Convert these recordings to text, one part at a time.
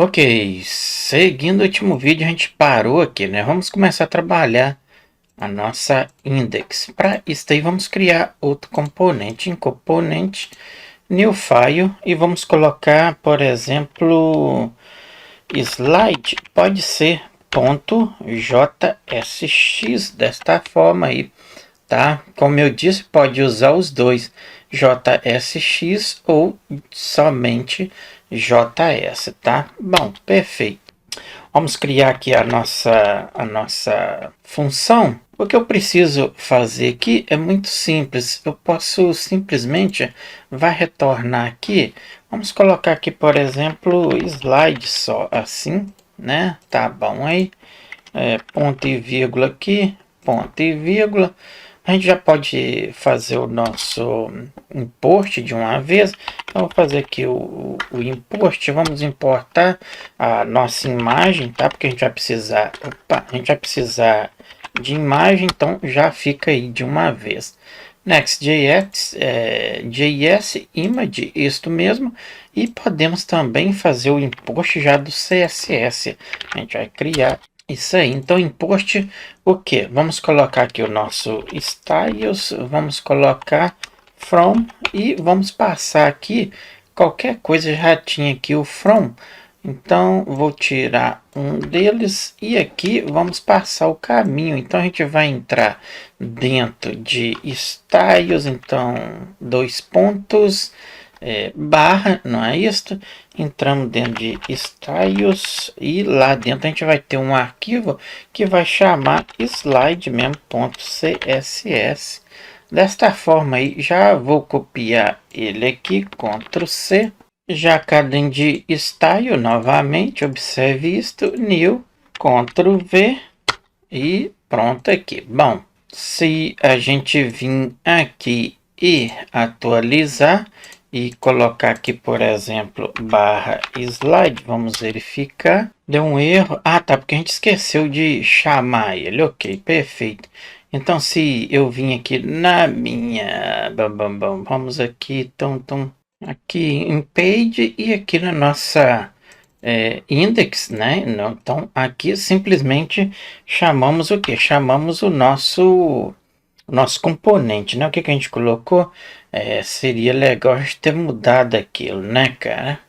Ok, seguindo o último vídeo a gente parou aqui, né? Vamos começar a trabalhar a nossa index. Para isso daí vamos criar outro componente, em componente new file, e vamos colocar, por exemplo, slide, pode ser .jsx, desta forma aí, tá? Como eu disse, pode usar os dois, JSX ou somente JS, tá? Bom, perfeito. Vamos criar aqui a nossa função. O que eu preciso fazer aqui é muito simples. Eu posso simplesmente vai retornar aqui. Vamos colocar aqui, por exemplo, slide só assim, né? Tá bom aí. Ponto e vírgula aqui, ponto e vírgula. A gente já pode fazer o nosso import de uma vez. Então, vou fazer aqui o import. Vamos importar a nossa imagem, tá? Porque a gente vai precisar, a gente vai precisar de imagem, então já fica aí de uma vez. Next.js, JS image, isto mesmo. E podemos também fazer o import já do CSS. A gente vai criar isso aí. Então, import o que? Vamos colocar aqui o nosso styles, vamos colocar from e vamos passar aqui qualquer coisa. Já tinha aqui o from, então vou tirar um deles e aqui vamos passar o caminho. Então a gente vai entrar dentro de styles, então dois pontos, barra, não é isto? Entramos dentro de styles e lá dentro a gente vai ter um arquivo que vai chamar slide mesmo.css. Desta forma aí, já vou copiar ele aqui, Ctrl C. Já cadê de style novamente, observe isto, new, Ctrl V e pronto aqui. Bom, se a gente vir aqui e atualizar e colocar aqui, por exemplo, barra slide, vamos verificar. Deu um erro. Ah, tá, porque a gente esqueceu de chamar ele. Ok, perfeito. Então, se eu vim aqui na minha... vamos aqui, aqui em page e aqui na nossa index, né? Então, aqui simplesmente chamamos o que? Chamamos o nosso componente, né? O que a gente colocou? Seria legal a gente ter mudado aquilo, né, cara?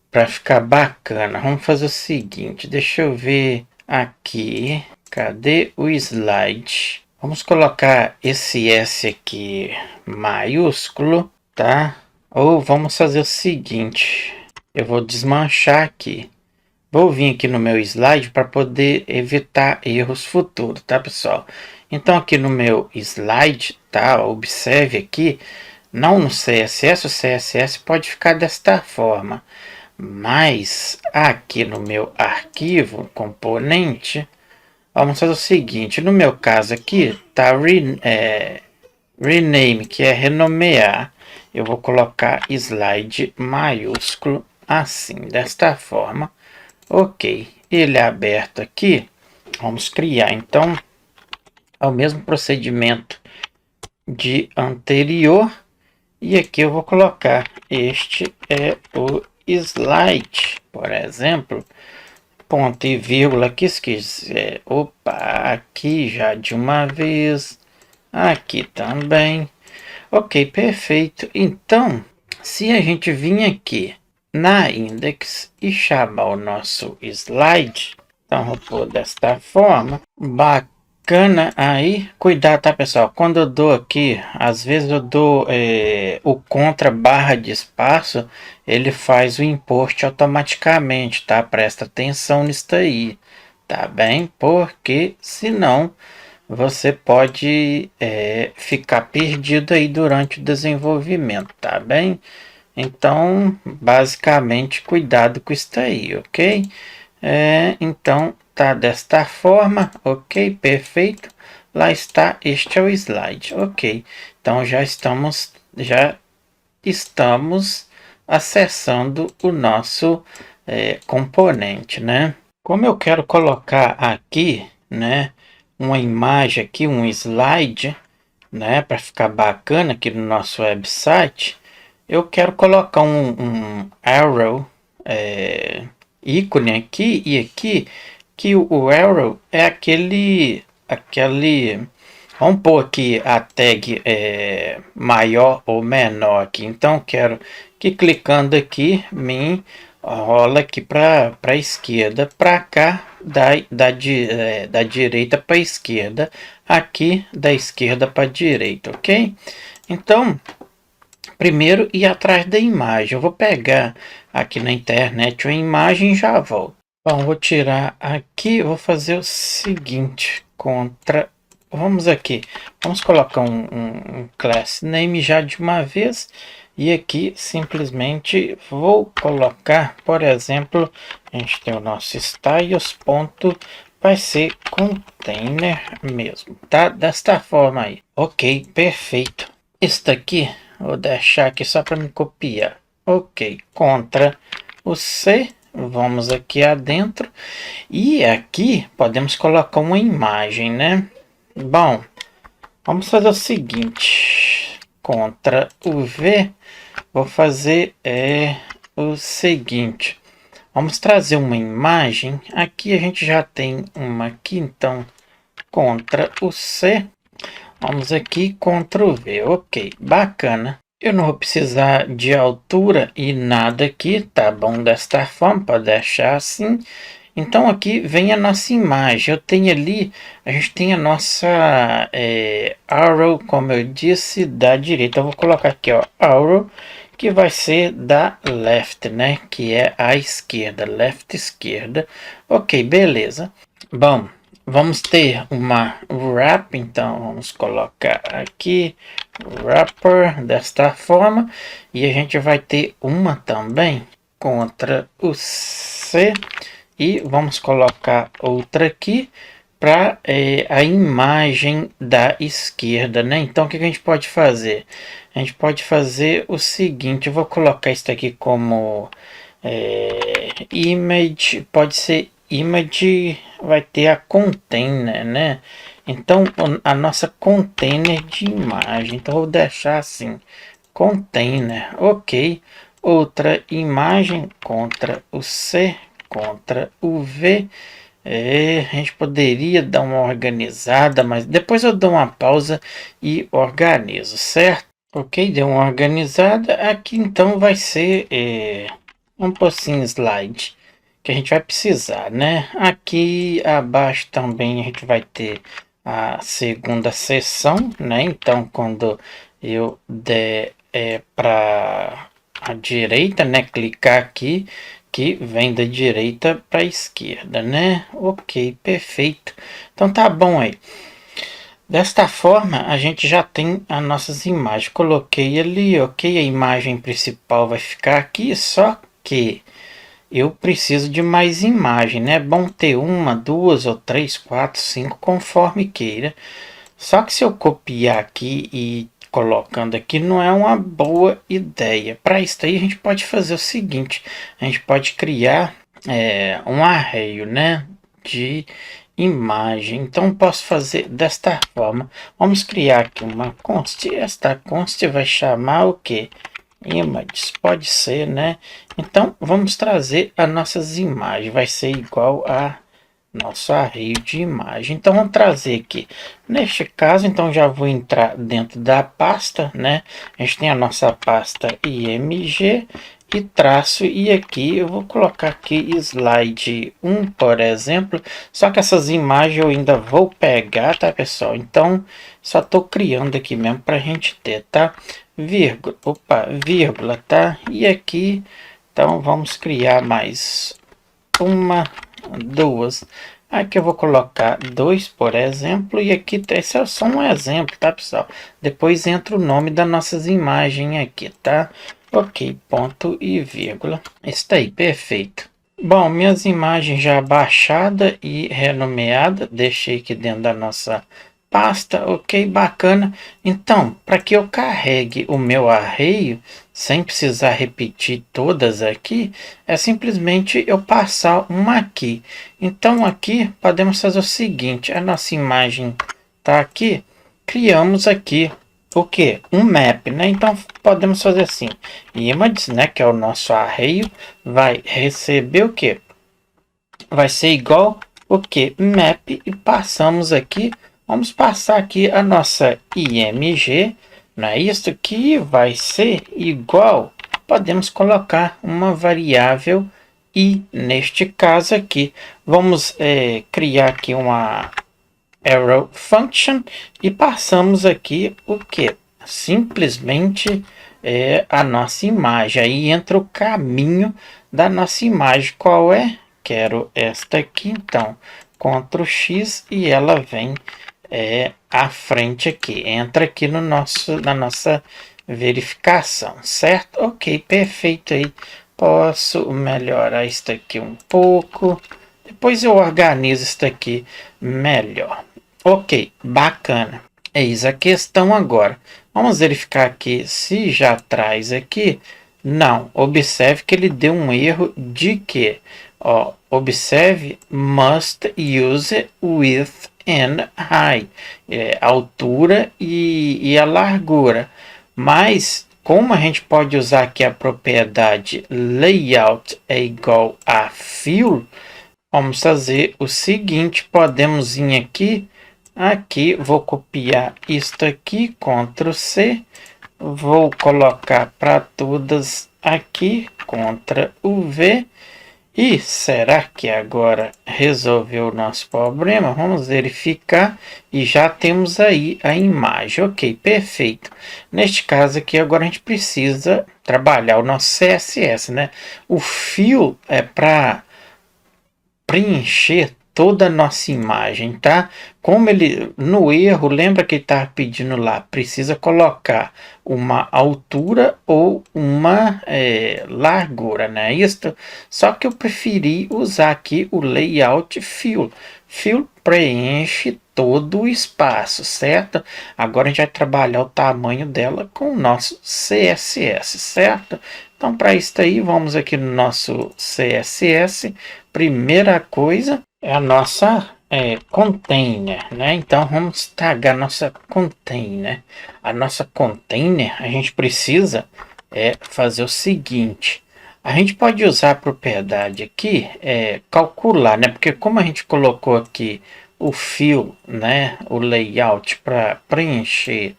Para ficar bacana. Vamos fazer o seguinte, deixa eu ver aqui. Cadê o slide? Vamos colocar esse S aqui maiúsculo, tá? Ou vamos fazer o seguinte, eu vou desmanchar aqui. Vou vir aqui no meu slide para poder evitar erros futuros, tá, pessoal? Então, aqui no meu slide, tá? Observe aqui, não no CSS, o CSS pode ficar desta forma. Mas aqui no meu arquivo, componente, vamos fazer o seguinte. No meu caso aqui, tá rename, que é renomear. Eu vou colocar slide maiúsculo assim, desta forma. Ok, ele é aberto aqui. Vamos criar, então, é o mesmo procedimento de anterior. E aqui eu vou colocar, este é o slide, por exemplo, ponto e vírgula que quiser. Opa, aqui já de uma vez, aqui também. Ok, perfeito. Então, se a gente vir aqui na index e chamar o nosso slide, então vou pôr desta forma, bacana aí. Cuidado, tá, pessoal? Quando eu dou aqui, às vezes eu dou o contra barra de espaço, ele faz o import automaticamente, tá? Presta atenção nisso aí, tá bem? Porque senão você pode ficar perdido aí durante o desenvolvimento, tá bem? Então, basicamente, cuidado com isso aí, ok? Então, tá desta forma, ok? Perfeito. Lá está, este é o slide, ok? Então, já estamos acessando o nosso componente, né? Como eu quero colocar aqui, né, uma imagem aqui, um slide, né, para ficar bacana aqui no nosso website, eu quero colocar um arrow ícone aqui e aqui, que o arrow é aquele, vamos pôr aqui a tag maior ou menor aqui. Então quero que clicando aqui me rola aqui para a esquerda, para cá, da direita para a esquerda, aqui da esquerda para a direita, ok? Então, primeiro ir atrás da imagem. Eu vou pegar aqui na internet uma imagem e já volto. Bom, vou tirar aqui, vou fazer o seguinte, vamos aqui, vamos colocar um class name já de uma vez. E aqui simplesmente vou colocar, por exemplo, a gente tem o nosso styles ponto, vai ser container mesmo, tá? Desta forma aí. Ok, perfeito. Este aqui, vou deixar aqui só para me copiar. Ok, contra o C, vamos aqui adentro. E aqui podemos colocar uma imagem, né? Bom, vamos fazer o seguinte. Contra o V, vou fazer o seguinte. Vamos trazer uma imagem. Aqui a gente já tem uma aqui, então contra o C. Vamos aqui, Ctrl V, ok, bacana. Eu não vou precisar de altura e nada aqui, tá bom desta forma, para deixar assim. Então aqui vem a nossa imagem, eu tenho ali, a gente tem a nossa arrow, como eu disse, da direita. Eu vou colocar aqui, ó, arrow, que vai ser da left, né, que é a esquerda, left, esquerda. Ok, beleza. Bom, vamos ter uma wrap, então vamos colocar aqui wrapper desta forma, e a gente vai ter uma também contra o C, e vamos colocar outra aqui para a imagem da esquerda, né? Então o que a gente pode fazer? A gente pode fazer o seguinte, eu vou colocar isso aqui como image, pode ser image, vai ter a container, né? Então a nossa container de imagem, então vou deixar assim, container, ok. Outra imagem contra o C, contra o V. A gente poderia dar uma organizada, mas depois eu dou uma pausa e organizo, certo? Ok, deu uma organizada. Aqui então vai ser um pouquinho slide que a gente vai precisar, né? Aqui abaixo também a gente vai ter a segunda seção, né? Então quando eu der para a direita, né? Clicar aqui, que vem da direita para a esquerda, né? Ok, perfeito. Então tá bom aí. Desta forma, a gente já tem as nossas imagens. Coloquei ali, ok? A imagem principal vai ficar aqui, só que eu preciso de mais imagem, né? É bom ter uma, duas ou três, quatro, cinco, conforme queira. Só que se eu copiar aqui e colocando aqui não é uma boa ideia. Para isso aí a gente pode fazer o seguinte, a gente pode criar um array, né, de imagem. Então posso fazer desta forma. Vamos criar aqui uma const. Esta const vai chamar o que? Images, pode ser, né? Então vamos trazer as nossas imagens. Vai ser igual a nosso array de imagem. Então vamos trazer aqui, neste caso, então já vou entrar dentro da pasta, né? A gente tem a nossa pasta img e traço, e aqui eu vou colocar aqui slide 1, por exemplo, só que essas imagens eu ainda vou pegar, tá pessoal? Então só estou criando aqui mesmo para a gente ter, tá? Vírgula, opa, vírgula, tá? E aqui, então vamos criar mais uma, duas. Aqui eu vou colocar dois, por exemplo, e aqui esse é só um exemplo, tá pessoal? Depois entra o nome das nossas imagens aqui, tá? Ok, ponto e vírgula. Está aí, perfeito. Bom, minhas imagens já baixada e renomeada, deixei aqui dentro da nossa pasta, ok, bacana. Então, para que eu carregue o meu array sem precisar repetir todas aqui, é simplesmente eu passar uma aqui. Então aqui podemos fazer o seguinte, a nossa imagem tá aqui, criamos aqui o que? Um map, né? Então podemos fazer assim, images, né, que é o nosso array, vai receber o que? vai ser igual o que? Map, e passamos aqui, vamos passar aqui a nossa img, não é isso? Que vai ser igual, podemos colocar uma variável i, neste caso aqui, vamos criar aqui uma arrow function e passamos aqui o que? Simplesmente a nossa imagem. Aí entra o caminho da nossa imagem. Qual é? Quero esta aqui, então Ctrl X e ela vem à frente aqui. Entra aqui no na nossa verificação, certo? Ok, perfeito aí. Posso melhorar isso aqui um pouco. Depois eu organizo isso aqui melhor. Ok, bacana. Eis a questão agora. Vamos verificar aqui se já traz aqui. Não, observe que ele deu um erro de que? Ó, observe, must use width and height. A altura e a largura. Mas, como a gente pode usar aqui a propriedade layout é igual a fill, vamos fazer o seguinte, podemos vir aqui vou copiar isto aqui, Ctrl C, vou colocar para todas aqui, Ctrl V, e será que agora resolveu o nosso problema? Vamos verificar e já temos aí a imagem. Ok, perfeito. Neste caso aqui agora a gente precisa trabalhar o nosso CSS, né? O fill é para preencher toda a nossa imagem, tá? Como ele, no erro, lembra que ele estava pedindo lá, precisa colocar uma altura ou uma largura, né? Isso, só que eu preferi usar aqui o layout fill. Fill preenche todo o espaço, certo? Agora a gente vai trabalhar o tamanho dela com o nosso CSS, certo? Então, para isso aí, vamos aqui no nosso CSS. Primeira coisa é a nossa container, né? Então, vamos tagar nossa container. A nossa container, a gente precisa fazer o seguinte. A gente pode usar a propriedade aqui, calcular, né? Porque como a gente colocou aqui o fill, né? O layout para preencher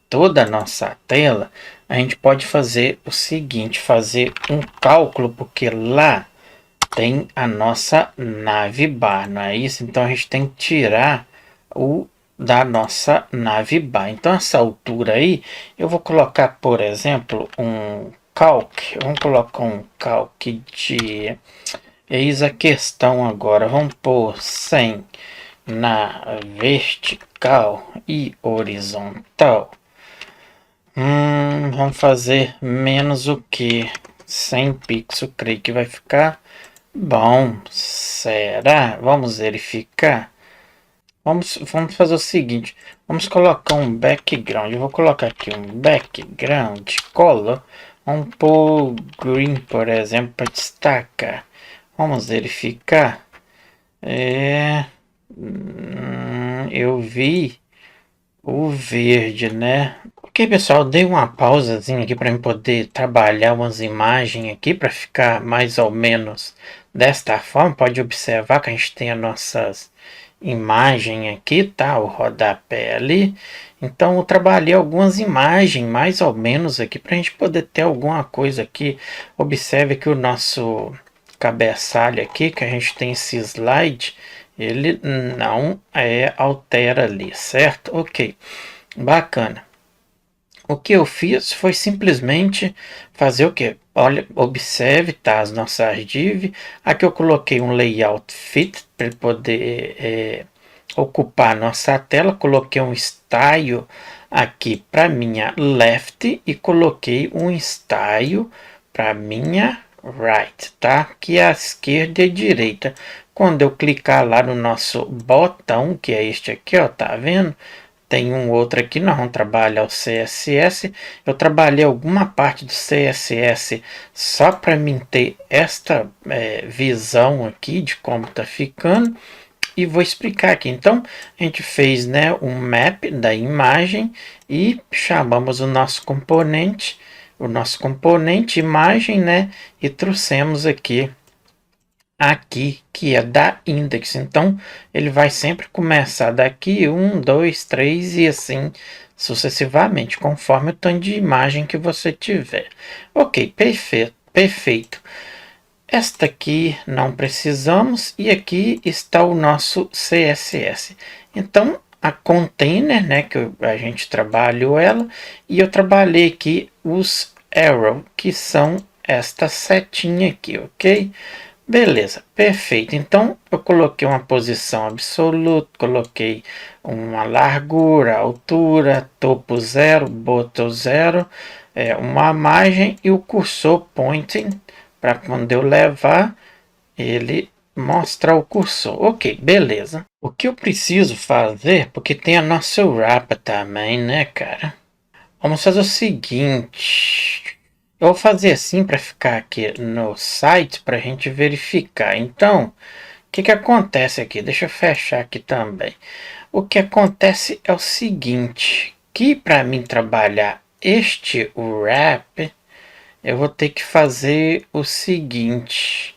toda a nossa tela, a gente pode fazer o seguinte, fazer um cálculo, porque lá tem a nossa navbar, não é isso? Então a gente tem que tirar o da nossa navbar. Então essa altura aí, eu vou colocar, por exemplo, um calc, vamos colocar um calc de, eis a questão agora, vamos pôr 100 na vertical e horizontal. Vamos fazer menos o que? 100 pixels, creio que vai ficar bom. Será? Vamos verificar. Vamos fazer o seguinte. Vamos colocar um background. Eu vou colocar aqui um background color. Vamos pôr green, por exemplo, para destacar. Vamos verificar. Eu vi o verde, né? Ok, pessoal, dei uma pausazinha aqui para eu poder trabalhar umas imagens aqui para ficar mais ou menos desta forma. Pode observar que a gente tem as nossas imagens aqui, tá? O rodapé ali. Então eu trabalhei algumas imagens mais ou menos aqui para a gente poder ter alguma coisa aqui. Observe que o nosso cabeçalho aqui, que a gente tem esse slide, ele não altera ali, certo? Ok, bacana. O que eu fiz foi simplesmente fazer o que? Olha, observe, tá? As nossas div. Aqui eu coloquei um layout fit para poder ocupar a nossa tela. Coloquei um style aqui para minha left e coloquei um style para minha right, tá? Que é a esquerda e a direita. Quando eu clicar lá no nosso botão, que é este aqui, ó, tá vendo? Tem um outro aqui, nós vamos trabalhar o CSS. Eu trabalhei alguma parte do CSS só para mim ter esta visão aqui de como tá ficando. E vou explicar aqui. Então, a gente fez, né, um map da imagem e chamamos o nosso componente imagem, né, e trouxemos aqui aqui, que é da index. Então, ele vai sempre começar daqui 1, 2, 3 e assim sucessivamente, conforme o tanto de imagem que você tiver. Ok, perfeito, perfeito. Esta aqui não precisamos e aqui está o nosso CSS. Então, a container, né, que a gente trabalhou ela, e eu trabalhei aqui os arrow, que são esta setinha aqui, ok? Beleza, perfeito. Então, eu coloquei uma posição absoluta, coloquei uma largura, altura, topo zero, bottom zero, uma margem e o cursor pointing, para quando eu levar, ele mostra o cursor. Ok, beleza. O que eu preciso fazer, porque tem a nossa wrap também, né, cara? Vamos fazer o seguinte. Eu vou fazer assim para ficar aqui no site para a gente verificar. Então, o que acontece aqui? Deixa eu fechar aqui também. O que acontece é o seguinte, que para mim trabalhar este wrap, eu vou ter que fazer o seguinte.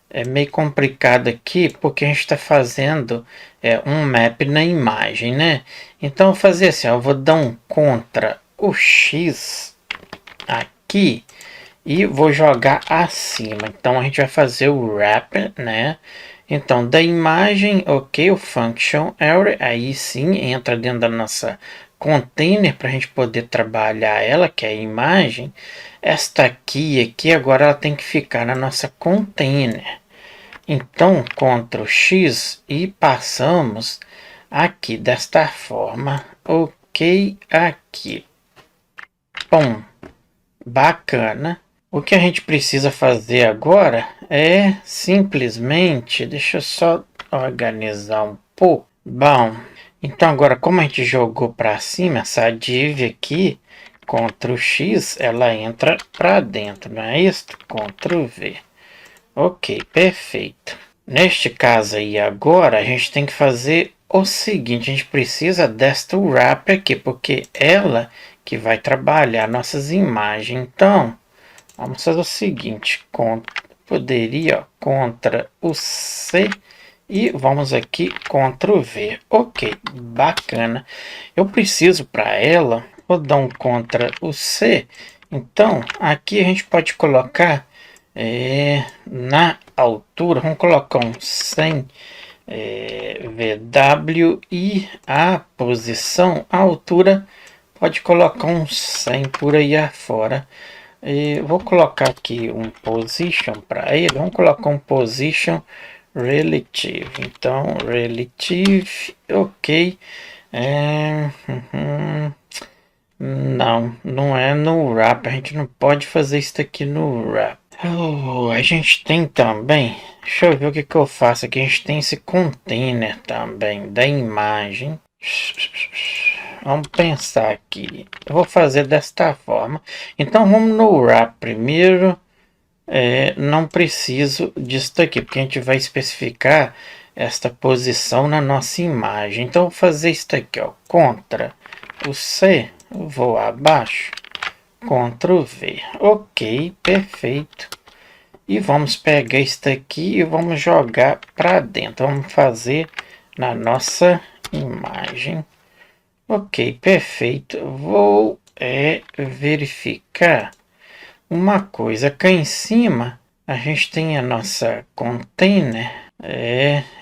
É meio complicado aqui porque a gente está fazendo um map na imagem, né? Então, eu vou fazer assim, eu vou dar um contra o X aqui e vou jogar acima. Então a gente vai fazer o wrap, né? Então da imagem, ok, o function area, aí sim entra dentro da nossa container para a gente poder trabalhar ela, que é a imagem. Esta aqui agora ela tem que ficar na nossa container. Então Ctrl X e passamos aqui desta forma, ok, aqui. Bom, bacana. O que a gente precisa fazer agora é simplesmente, deixa eu só organizar um pouco. Bom, então agora como a gente jogou para cima, essa div aqui, Ctrl X, ela entra para dentro, não é isso? Ctrl V. Ok, perfeito. Neste caso aí agora, a gente tem que fazer o seguinte, a gente precisa desta wrap aqui, porque ela que vai trabalhar nossas imagens. Então, vamos fazer o seguinte, poderia contra o C e vamos aqui contra o V. Ok, bacana. Eu preciso para ela, vou dar um contra o C. Então, aqui a gente pode colocar na altura, vamos colocar um 100 VW e a posição, a altura, pode colocar um 100 por aí afora. Vou colocar aqui um position para ele. Vamos colocar um position relative. Então, relative, ok. Não, não é no wrap. A gente não pode fazer isso aqui no wrap. A gente tem também. Deixa eu ver o que eu faço aqui. A gente tem esse container também da imagem. Vamos pensar aqui. Eu vou fazer desta forma. Então vamos no wrap primeiro. Não preciso disso aqui, porque a gente vai especificar esta posição na nossa imagem. Então vou fazer isso aqui, ó. Contra o C, vou abaixo. Ctrl V. Ok, perfeito. E vamos pegar isso aqui e vamos jogar para dentro. Vamos fazer na nossa imagem. Ok, perfeito. Vou verificar uma coisa. Aqui em cima a gente tem a nossa container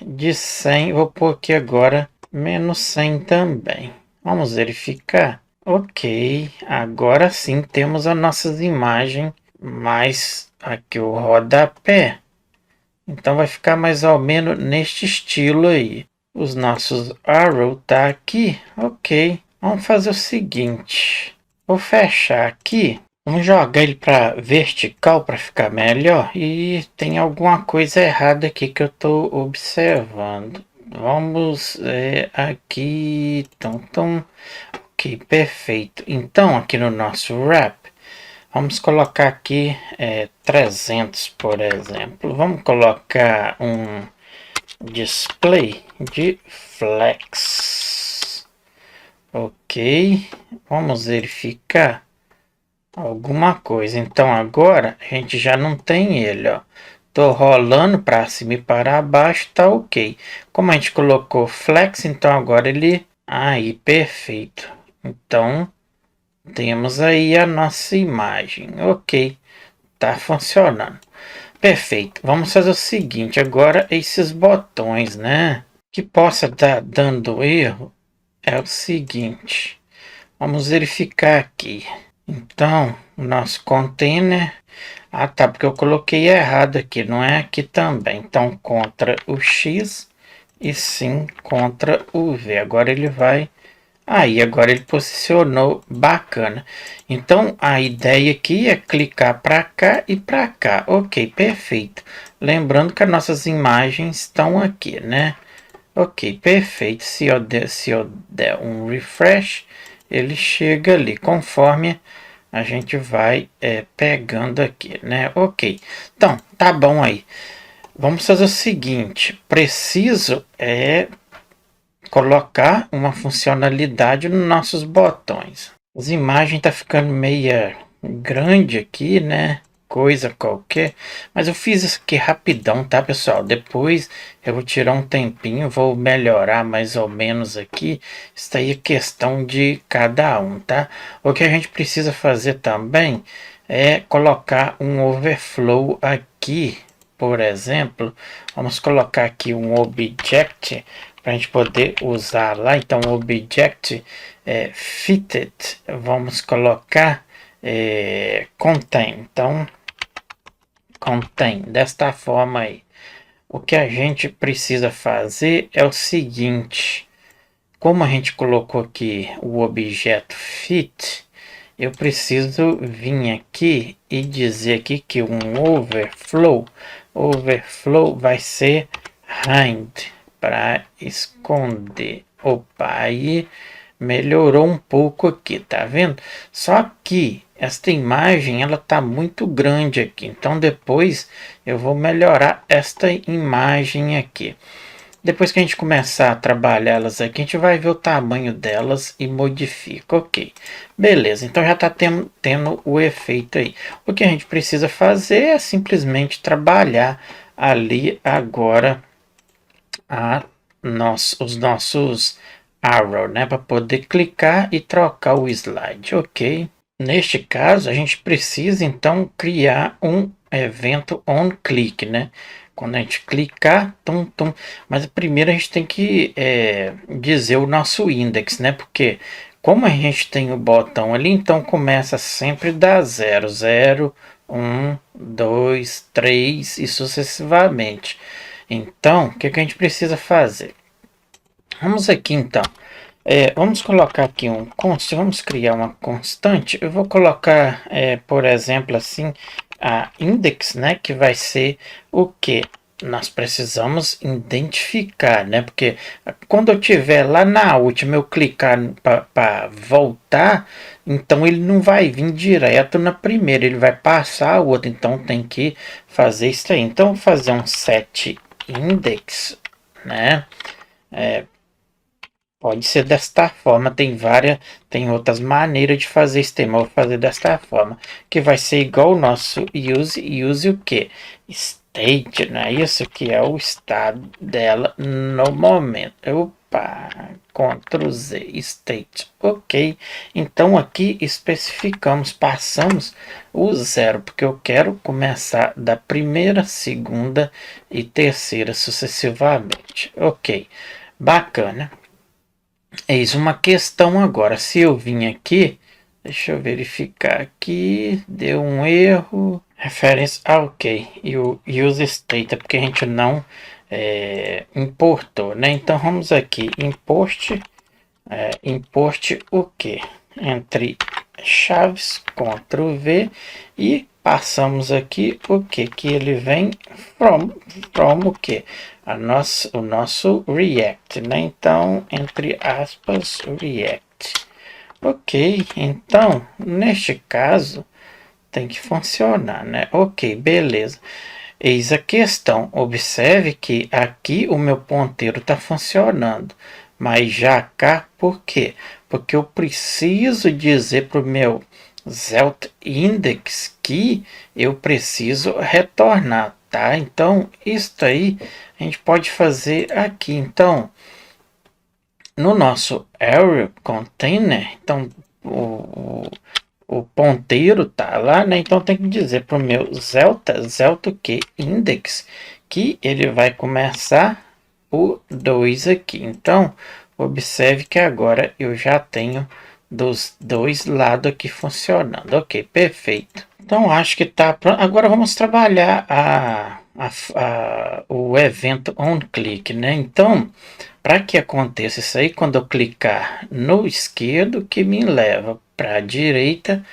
de 100. Vou pôr aqui agora menos 100 também. Vamos verificar. Ok, agora sim temos as nossas imagens, mais aqui o rodapé. Então vai ficar mais ou menos neste estilo aí. Os nossos arrow tá aqui, ok. Vamos fazer o seguinte, vou fechar aqui, vamos jogar ele para vertical para ficar melhor. E tem alguma coisa errada aqui que eu estou observando. Vamos aqui, ok, perfeito. Então aqui no nosso wrap, vamos colocar aqui 300, por exemplo. Vamos colocar um display de flex. Ok, vamos verificar alguma coisa. Então agora a gente já não tem ele, ó. Tô rolando para cima e para baixo, tá ok. Como a gente colocou flex, então agora ele... Aí, perfeito. Então, temos aí a nossa imagem. Ok, tá funcionando. Perfeito. Vamos fazer o seguinte, agora esses botões, né? Que possa estar dando erro é o seguinte. Vamos verificar aqui. Então, o nosso container... Ah, tá, porque eu coloquei errado aqui, não é aqui também. Então, contra o X e sim contra o V. Agora ele vai... Aí, agora ele posicionou bacana. Então, a ideia aqui é clicar para cá e para cá. Ok, perfeito. Lembrando que as nossas imagens estão aqui, né? Ok, perfeito. Se eu der um refresh, ele chega ali, conforme a gente vai pegando aqui, né? Ok, então, tá bom aí. Vamos fazer o seguinte, preciso colocar uma funcionalidade nos nossos botões. As imagens tá ficando meia grande aqui, né? Coisa qualquer, mas eu fiz isso aqui rapidão, tá, pessoal? Depois eu vou tirar um tempinho, vou melhorar mais ou menos aqui. Isso aí é questão de cada um, tá? O que a gente precisa fazer também é colocar um overflow aqui, por exemplo. Vamos colocar aqui um object para a gente poder usar lá. Então, object fitted, vamos colocar contain. Então, contém desta forma aí. O que a gente precisa fazer é o seguinte: como a gente colocou aqui o objeto fit, eu preciso vir aqui e dizer aqui que um overflow vai ser hide para esconder. Opa, aí melhorou um pouco aqui, tá vendo? Só que esta imagem ela tá muito grande aqui, então depois eu vou melhorar esta imagem aqui. Depois que a gente começar a trabalhar elas aqui, a gente vai ver o tamanho delas e modifica. Ok, beleza, então já está tendo o efeito aí. O que a gente precisa fazer é simplesmente trabalhar ali agora os nossos arrow, né, para poder clicar e trocar o slide, ok? Neste caso, a gente precisa então criar um evento onClick, né? Quando a gente clicar, mas primeiro a gente tem que dizer o nosso index, né? Porque como a gente tem o botão ali, então começa sempre da 0, 0, 1, 2, 3 e sucessivamente. Então, o que a gente precisa fazer? Vamos aqui então. Vamos colocar aqui vamos criar uma constante. Eu vou colocar, por exemplo, assim, a index, né, que vai ser o que nós precisamos identificar, né, porque quando eu tiver lá na última, eu clicar para voltar, então ele não vai vir direto na primeira, ele vai passar a outra, então tem que fazer isso aí. Então, vou fazer um set index, né, pode ser desta forma, tem outras maneiras de fazer esse tema. Eu vou fazer desta forma, que vai ser igual o nosso use o que? State, não é isso? Que é o estado dela no momento. Opa, Ctrl Z, state, ok. Então aqui especificamos, passamos o 0, porque eu quero começar da primeira, segunda e terceira sucessivamente. Ok, bacana. Eis uma questão agora. Se eu vim aqui, deixa eu verificar aqui, deu um erro. Referência, ok. E o use state é porque a gente não importou, né? Então vamos aqui, import o que? Entre chaves, Ctrl V e passamos aqui o que ele vem from o que? O nosso React, né? Então, entre aspas, React. Ok, então, neste caso, tem que funcionar, né? Ok, beleza. Eis a questão. Observe que aqui o meu ponteiro está funcionando. Mas já cá, por quê? Porque eu preciso dizer para o meu Zelt Index que eu preciso retornar, tá? Então, isso aí a gente pode fazer aqui. Então, no nosso array container, então o ponteiro tá lá, né? Então tem que dizer para o meu zelta o que? Index, que ele vai começar o 2 aqui. Então, observe que agora eu já tenho dos dois lados aqui funcionando. Ok, perfeito. Então, acho que tá pronto. Agora vamos trabalhar o evento onClick, né? Então, para que aconteça isso aí, quando eu clicar no esquerdo, que me leva para a direita,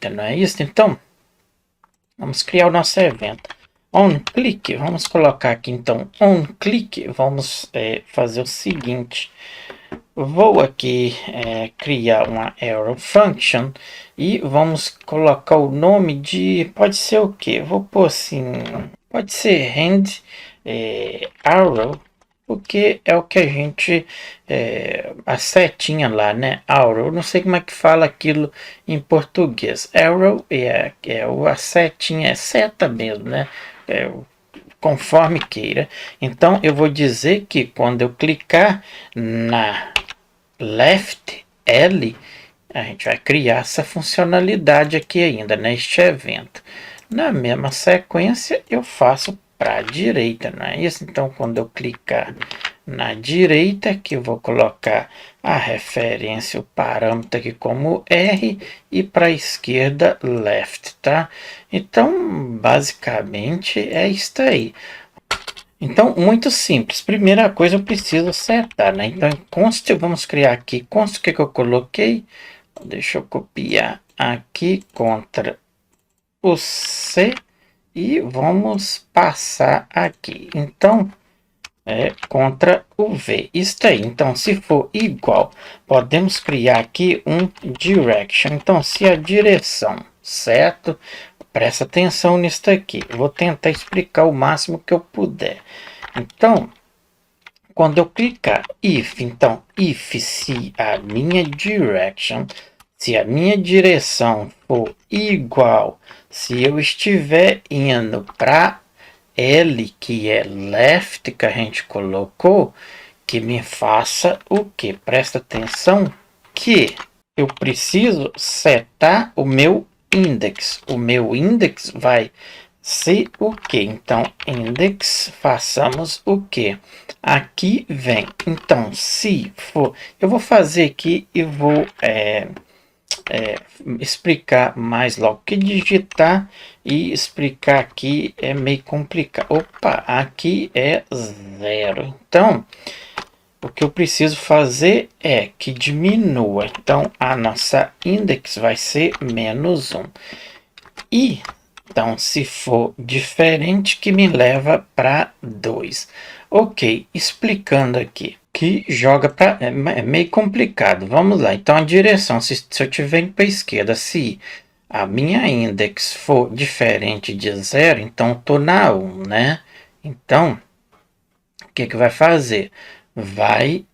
não é isso? Então, vamos criar o nosso evento. OnClick, vamos colocar aqui então OnClick, vamos fazer o seguinte. Vou aqui criar uma arrow function e vamos colocar o nome de, pode ser o que? Vou pôr assim, pode ser hand arrow, porque é o que a gente, a setinha lá, né? Arrow, não sei como é que fala aquilo em português. Arrow a setinha, é seta mesmo, né? Conforme queira. Então eu vou dizer que quando eu clicar na left L, a gente vai criar essa funcionalidade aqui ainda neste evento. Na mesma sequência eu faço para a direita, não é isso? Então quando eu clicar na direita, que eu vou colocar a referência, o parâmetro aqui como R, e para a esquerda left, tá? Então basicamente é isso aí. Então, muito simples. Primeira coisa, eu preciso setar, né? Então, const, vamos criar aqui. Const, o que eu coloquei? Deixa eu copiar aqui, Ctrl o C, e vamos passar aqui. Então, Ctrl o V. Isso aí. Então, se for igual, podemos criar aqui um direction. Então, se a direção, certo? Presta atenção nisso aqui. Vou tentar explicar o máximo que eu puder. Então, quando eu clicar if, então if se a minha direction, se a minha direção for igual, se eu estiver indo para L, que é left, que a gente colocou, que me faça o que? Presta atenção que eu preciso setar o meu index. O meu index vai ser o que? Então, index, façamos o que? Aqui vem. Então, se for... Eu vou fazer aqui e vou explicar mais logo. Que digitar e explicar aqui é meio complicado. Opa, aqui é 0. Então, o que eu preciso fazer é que diminua. Então, a nossa index vai ser -1. E, então, se for diferente, que me leva para 2. Ok, explicando aqui. Que joga para... É meio complicado. Vamos lá. Então, a direção, se eu estiver indo para a esquerda, se a minha index for diferente de 0, então estou na 1, né? Então, o que vai fazer? Vai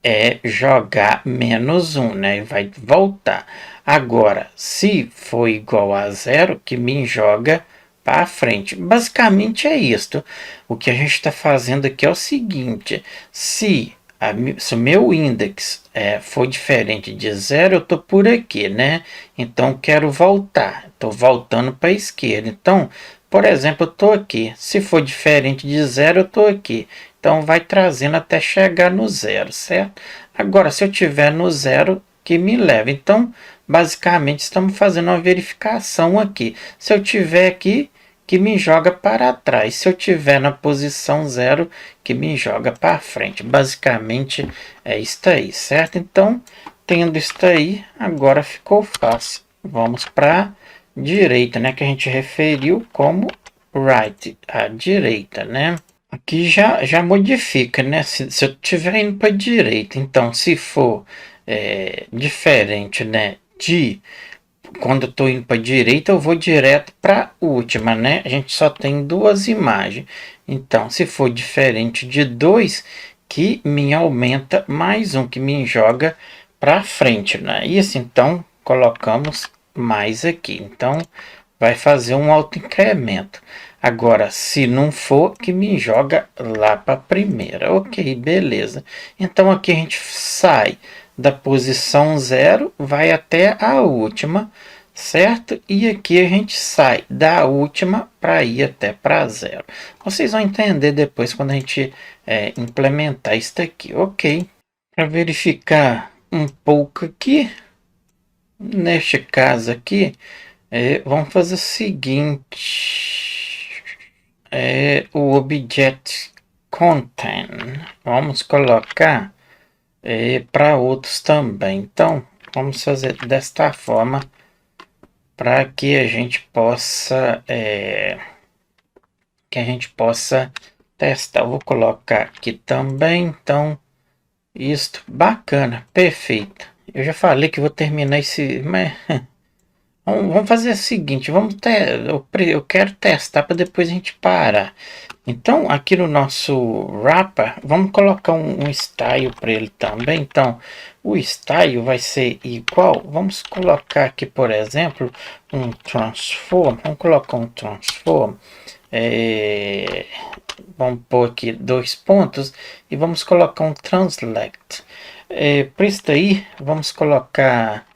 jogar -1, né? E vai voltar. Agora, se for igual a 0, que me joga para frente. Basicamente é isto. O que a gente está fazendo aqui é o seguinte: se o meu index for diferente de 0, eu estou por aqui, né? Então quero voltar. Estou voltando para a esquerda. Então, por exemplo, eu estou aqui. Se for diferente de 0, eu estou aqui. Então vai trazendo até chegar no 0, certo? Agora, se eu tiver no 0, que me leva. Então, basicamente, estamos fazendo uma verificação aqui. Se eu tiver aqui, que me joga para trás. Se eu tiver na posição 0, que me joga para frente. Basicamente, é isso aí, certo? Então, tendo isso aí, agora ficou fácil. Vamos para a direita, né? Que a gente referiu como right, a direita, né? Aqui já modifica, né? Se eu estiver indo para a direita, então se for diferente, né? Quando eu estou indo para a direita, eu vou direto para a última, né? A gente só tem duas imagens. Então, se for diferente de 2, que me aumenta mais um, que me joga para frente, né? Isso, então, colocamos mais aqui. Então, vai fazer um alto incremento. Agora, se não for, que me joga lá para a primeira. Ok, beleza. Então aqui a gente sai da posição 0, vai até a última, certo? E aqui a gente sai da última para ir até para 0. Vocês vão entender depois quando a gente implementar isso aqui, ok? Para verificar um pouco aqui, neste caso aqui, vamos fazer o seguinte, o object content, vamos colocar para outros também. Então, vamos fazer desta forma para que a gente possa testar. Eu vou colocar aqui também. Então, isto bacana, perfeito. Eu já falei que vou terminar esse, mas vamos fazer o seguinte, eu quero testar para depois a gente parar. Então, aqui no nosso wrapper, vamos colocar um style para ele também. Então, o style vai ser igual. Vamos colocar aqui, por exemplo, um transform. Vamos colocar um transform. Vamos pôr aqui 2 pontos e vamos colocar um translate. Para isso daí, vamos colocar...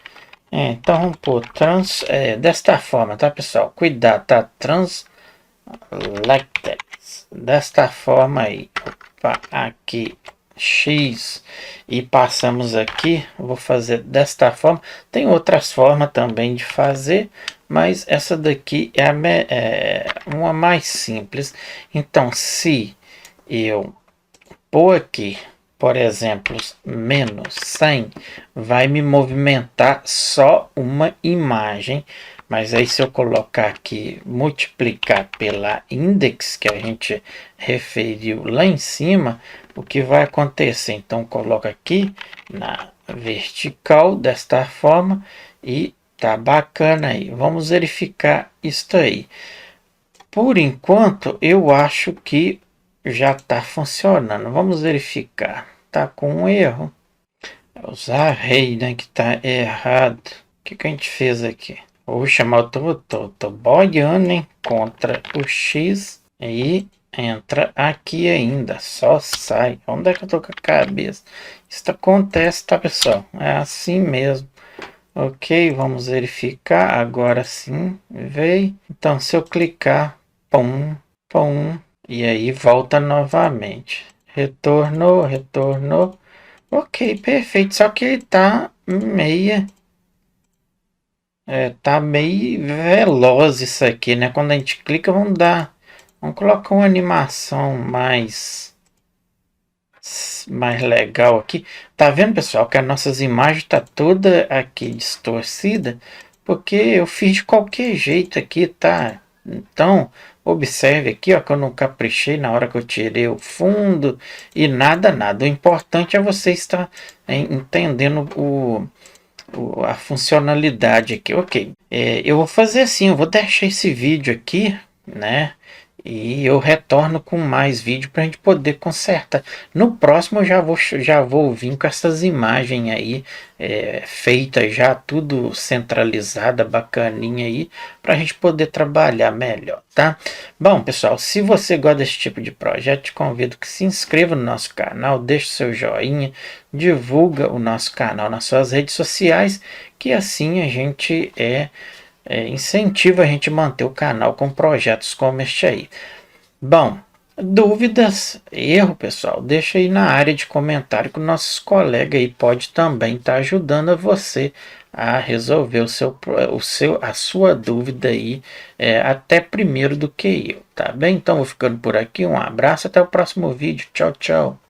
então, vamos pôr desta forma, tá, pessoal? Cuidado, tá? Translated. Desta forma aí. Opa, aqui X e passamos aqui. Vou fazer desta forma. Tem outras formas também de fazer, mas essa daqui é uma mais simples. Então, se eu pôr aqui, por exemplo, menos 100, vai me movimentar só uma imagem. Mas aí se eu colocar aqui, multiplicar pela index que a gente referiu lá em cima, o que vai acontecer? Então coloca aqui na vertical desta forma e tá bacana aí. Vamos verificar isso aí. Por enquanto eu acho que já está funcionando. Vamos verificar. Tá com um erro. É os array, né, que tá errado. O que a gente fez aqui? Vou chamar o tô boiando, hein? Contra o X e entra aqui ainda. Só sai. Onde é que eu tô com a cabeça? Isso acontece, tá, pessoal? É assim mesmo. Ok, vamos verificar. Agora sim, veio. Então, se eu clicar, pum, pum, e aí volta novamente. Retornou, retornou. Ok, perfeito. Só que ele tá meia... tá meio veloz isso aqui, né? Quando a gente clica, vamos colocar uma animação mais legal aqui. Tá vendo, pessoal, que as nossas imagens tá toda aqui distorcida, porque eu fiz de qualquer jeito aqui, tá? Então, observe aqui, ó, que eu não caprichei na hora que eu tirei o fundo e nada. O importante é você estar entendendo a funcionalidade aqui. Ok, eu vou fazer assim, eu vou deixar esse vídeo aqui, né? E eu retorno com mais vídeo para a gente poder consertar. No próximo eu já vou vir com essas imagens aí feitas já, tudo centralizada, bacaninha aí, para a gente poder trabalhar melhor, tá? Bom, pessoal, se você gosta desse tipo de projeto, te convido que se inscreva no nosso canal, deixe seu joinha, divulga o nosso canal nas suas redes sociais, que assim a gente incentiva a gente manter o canal com projetos como este aí. Bom, dúvidas, erro, pessoal, deixa aí na área de comentário que nossos colegas aí pode também estar ajudando a você a resolver a sua dúvida aí até primeiro do que eu, tá bem? Então vou ficando por aqui, um abraço, até o próximo vídeo, tchau, tchau.